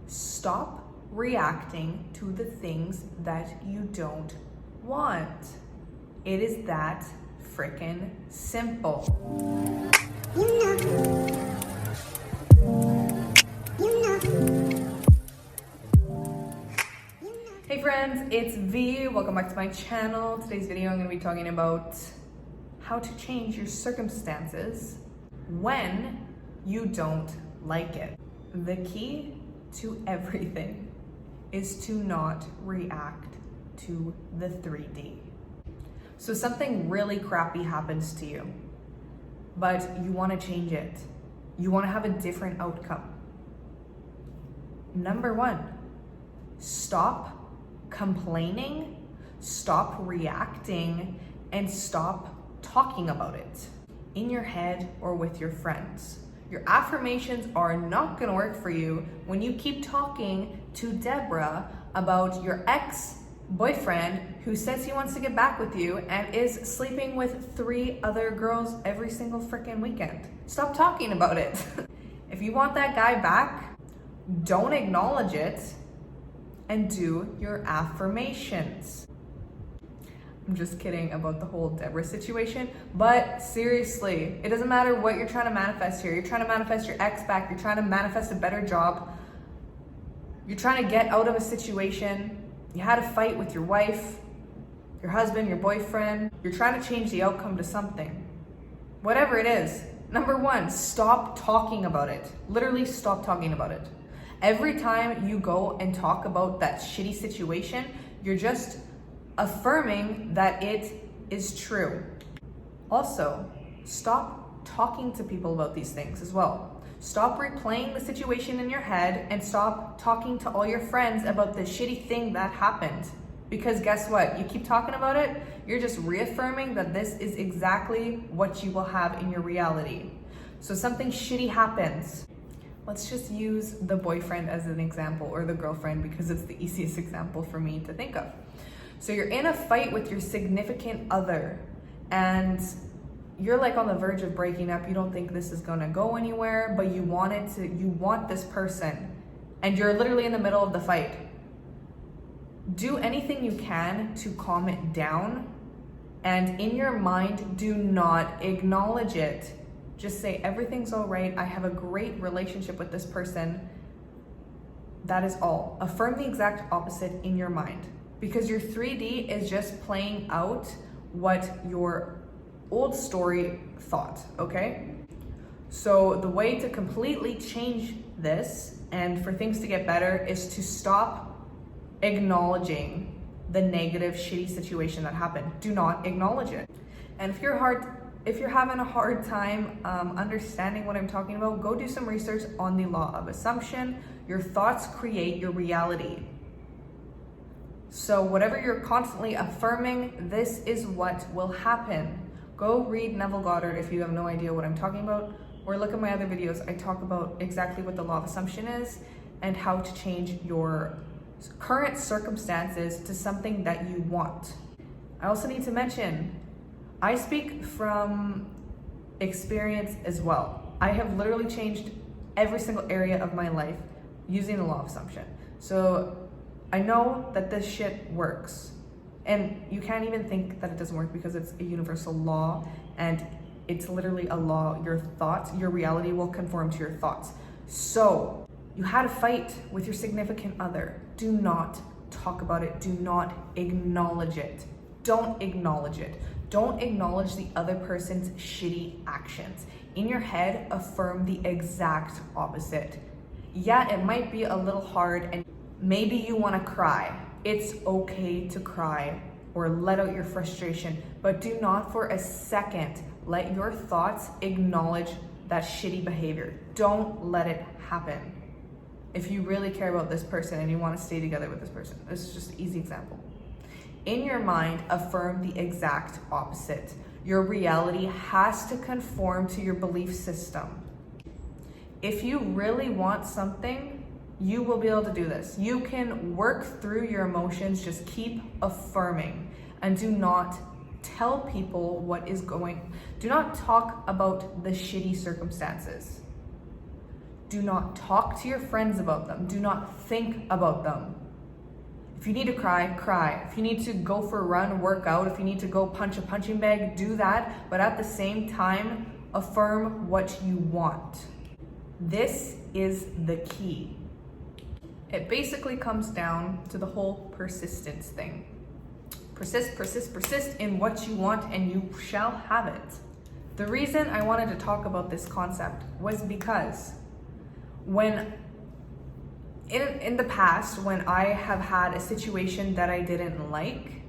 Stop reacting to the things that you don't want. It is that freaking simple. Hey friends, it's V. Welcome back to my channel. Today's video I'm going to be talking about how to change your circumstances when you don't like it. The key to everything is to not react to the 3D. So something really crappy happens to you, but you want to change it. You want to have a different outcome. Number one, stop complaining, stop reacting, and stop talking about it in your head or with your friends. Your affirmations are not gonna work for you when you keep talking to Deborah about your ex-boyfriend who says he wants to get back with you and is sleeping with 3 other girls every single freaking weekend. Stop talking about it. If you want that guy back, don't acknowledge it and do your affirmations. I'm just kidding about the whole Deborah situation, but seriously, it doesn't matter what you're trying to manifest here. You're trying to manifest your ex back, you're trying to manifest a better job, you're trying to get out of a situation, you had a fight with your wife, your husband, your boyfriend, you're trying to change the outcome to something. Whatever it is, number one, stop talking about it. Literally stop talking about it. Every time you go and talk about that shitty situation, you're just affirming that it is true. Also, stop talking to people about these things as well. Stop replaying the situation in your head and stop talking to all your friends about the shitty thing that happened. Because guess what? You keep talking about it, you're just reaffirming that this is exactly what you will have in your reality. So something shitty happens. Let's just use the boyfriend as an example, or the girlfriend, because it's the easiest example for me to think of. So you're in a fight with your significant other and you're like on the verge of breaking up. You don't think this is gonna go anywhere, but you want this person and you're literally in the middle of the fight. Do anything you can to calm it down, and in your mind, do not acknowledge it. Just say, everything's all right. I have a great relationship with this person. That is all. Affirm the exact opposite in your mind. Because your 3D is just playing out what your old story thought, okay? So the way to completely change this and for things to get better is to stop acknowledging the negative, shitty situation that happened. Do not acknowledge it. And if you're having a hard time understanding what I'm talking about, go do some research on the law of assumption. Your thoughts create your reality. So whatever you're constantly affirming, this is what will happen. Go read Neville Goddard if you have no idea what I'm talking about, or look at my other videos. I talk about exactly what the law of assumption is and how to change your current circumstances to something that you want. I also need to mention, I speak from experience as well. I have literally changed every single area of my life using the law of assumption. So I know that this shit works, and you can't even think that it doesn't work because it's a universal law and it's literally a law. Your thoughts, your reality will conform to your thoughts. So you had a fight with your significant other. Do not talk about it. Do not acknowledge it. Don't acknowledge it. Don't acknowledge the other person's shitty actions. In your head, affirm the exact opposite. Yeah, it might be a little hard and maybe you want to cry. It's okay to cry or let out your frustration, but do not for a second let your thoughts acknowledge that shitty behavior. Don't let it happen. If you really care about this person and you want to stay together with this person, this is just an easy example. In your mind, affirm the exact opposite. Your reality has to conform to your belief system. If you really want something, you will be able to do this. You can work through your emotions, just keep affirming, and do not tell people what is going. Do not talk about the shitty circumstances. Do not talk to your friends about them. Do not think about them. If you need to cry, cry. If you need to go for a run, work out. If you need to go punch a punching bag, do that. But at the same time, affirm what you want. This is the key. It basically comes down to the whole persistence thing. Persist, persist, persist in what you want and you shall have it. The reason I wanted to talk about this concept was because when in the past, when I have had a situation that I didn't like,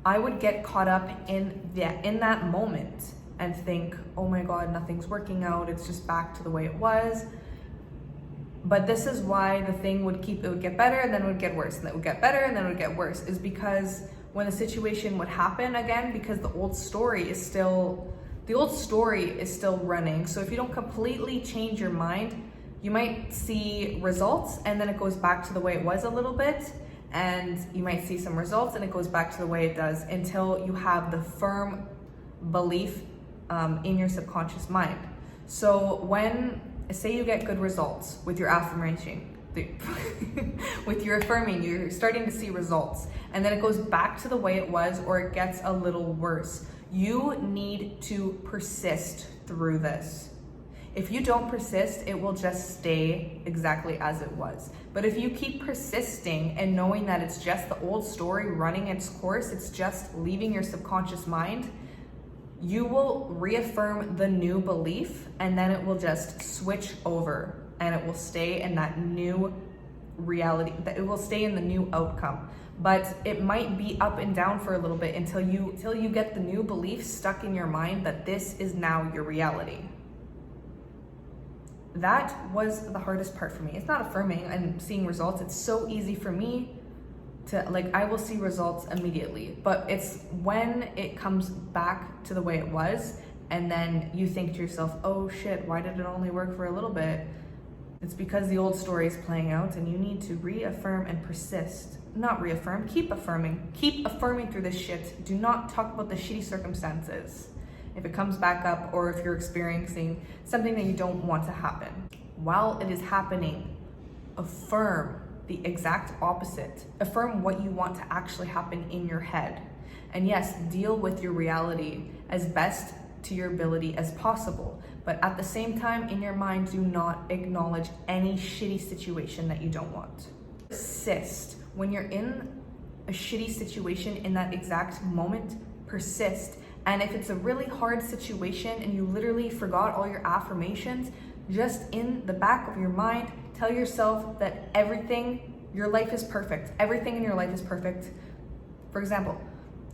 I would get caught up in that moment and think, oh my God, nothing's working out. It's just back to the way it was. But this is why the thing it would get better and then it would get worse and it would get better and then it would get worse, is because when the situation would happen again, because the old story is still running. So if you don't completely change your mind, you might see results and then it goes back to the way it was a little bit, and you might see some results and it goes back to the way it does until you have the firm belief in your subconscious mind. So when, say you get good results with your affirmation, with your affirming, you're starting to see results, and then it goes back to the way it was or it gets a little worse. You need to persist through this. If you don't persist, it will just stay exactly as it was. But if you keep persisting and knowing that it's just the old story running its course, it's just leaving your subconscious mind, you will reaffirm the new belief and then it will just switch over and it will stay in that new reality, that it will stay in the new outcome. But it might be up and down for a little bit until you get the new belief stuck in your mind that this is now your reality. That was the hardest part for me. It's not affirming and seeing results. It's so easy for me to, I will see results immediately, but it's when it comes back to the way it was and then you think to yourself, oh shit, why did it only work for a little bit? It's because the old story is playing out and you need to reaffirm and persist. Not reaffirm, keep affirming. Keep affirming through this shit. Do not talk about the shitty circumstances if it comes back up or if you're experiencing something that you don't want to happen. While it is happening, affirm the exact opposite. Affirm what you want to actually happen in your head. And yes, deal with your reality as best to your ability as possible. But at the same time, in your mind, do not acknowledge any shitty situation that you don't want. Persist. When you're in a shitty situation in that exact moment, persist. And if it's a really hard situation and you literally forgot all your affirmations, just in the back of your mind, tell yourself that your life is perfect. Everything in your life is perfect. For example,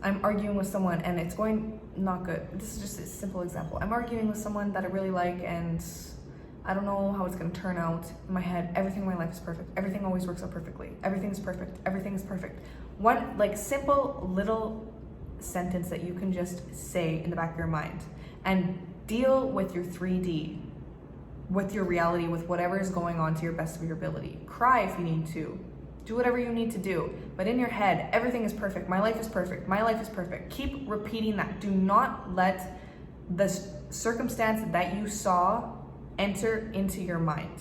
I'm arguing with someone and it's going not good. This is just a simple example. I'm arguing with someone that I really like and I don't know how it's gonna turn out. In my head, everything in my life is perfect. Everything always works out perfectly. Everything is perfect. Everything is perfect. One simple little sentence that you can just say in the back of your mind and deal with your 3D, with your reality, with whatever is going on to your best of your ability. Cry if you need to. Do whatever you need to do. But in your head, everything is perfect. My life is perfect. My life is perfect. Keep repeating that. Do not let the circumstance that you saw enter into your mind.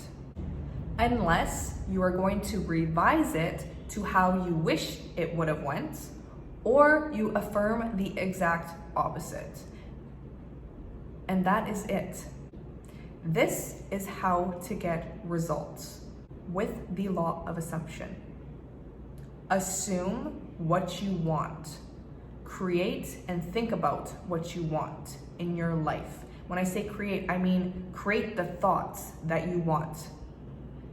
Unless you are going to revise it to how you wish it would have went, or you affirm the exact opposite. And that is it. This is how to get results with the law of assumption. Assume what you want. Create and think about what you want in your life. When I say create, I mean create the thoughts that you want.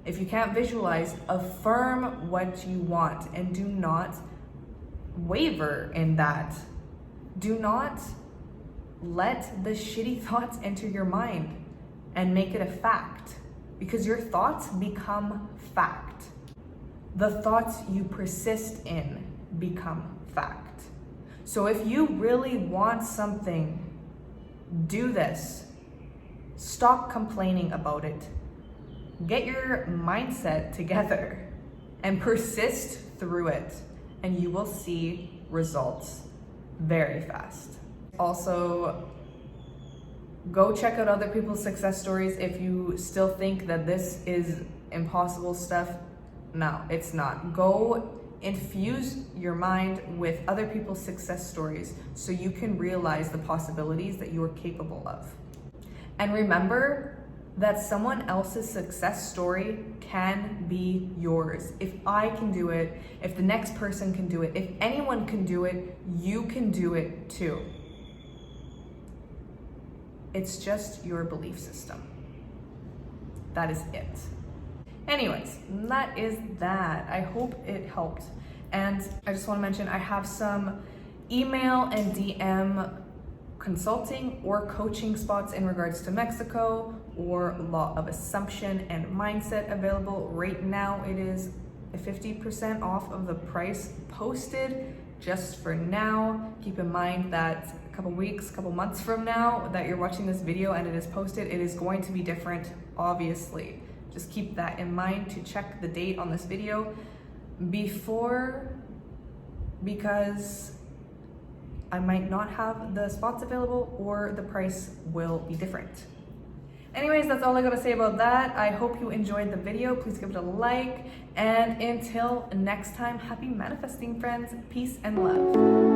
If you can't visualize, affirm what you want and do not waver in that. Do not let the shitty thoughts enter your mind and make it a fact, because your thoughts become fact. The thoughts you persist in become fact. So if you really want something, do this. Stop complaining about it. Get your mindset together and persist through it, and you will see results very fast. Also, Go check out other people's success stories if you still think that this is impossible stuff. No, it's not. Go infuse your mind with other people's success stories so you can realize the possibilities that you are capable of. And remember that someone else's success story can be yours. If I can do it, if the next person can do it, if anyone can do it, you can do it too. It's just your belief system. That is it. Anyways, that is that. I hope it helped. And I just want to mention I have some email and DM consulting or coaching spots in regards to Mexico or law of assumption and mindset available. Right now it is 50% off of the price posted just for now. Keep in mind that a couple weeks, couple months from now that you're watching this video and it is posted, it is going to be different, obviously. Just keep that in mind to check the date on this video because I might not have the spots available or the price will be different. Anyways, that's all I gotta say about that. I hope you enjoyed the video. Please give it a like. And until next time, happy manifesting, friends. Peace and love.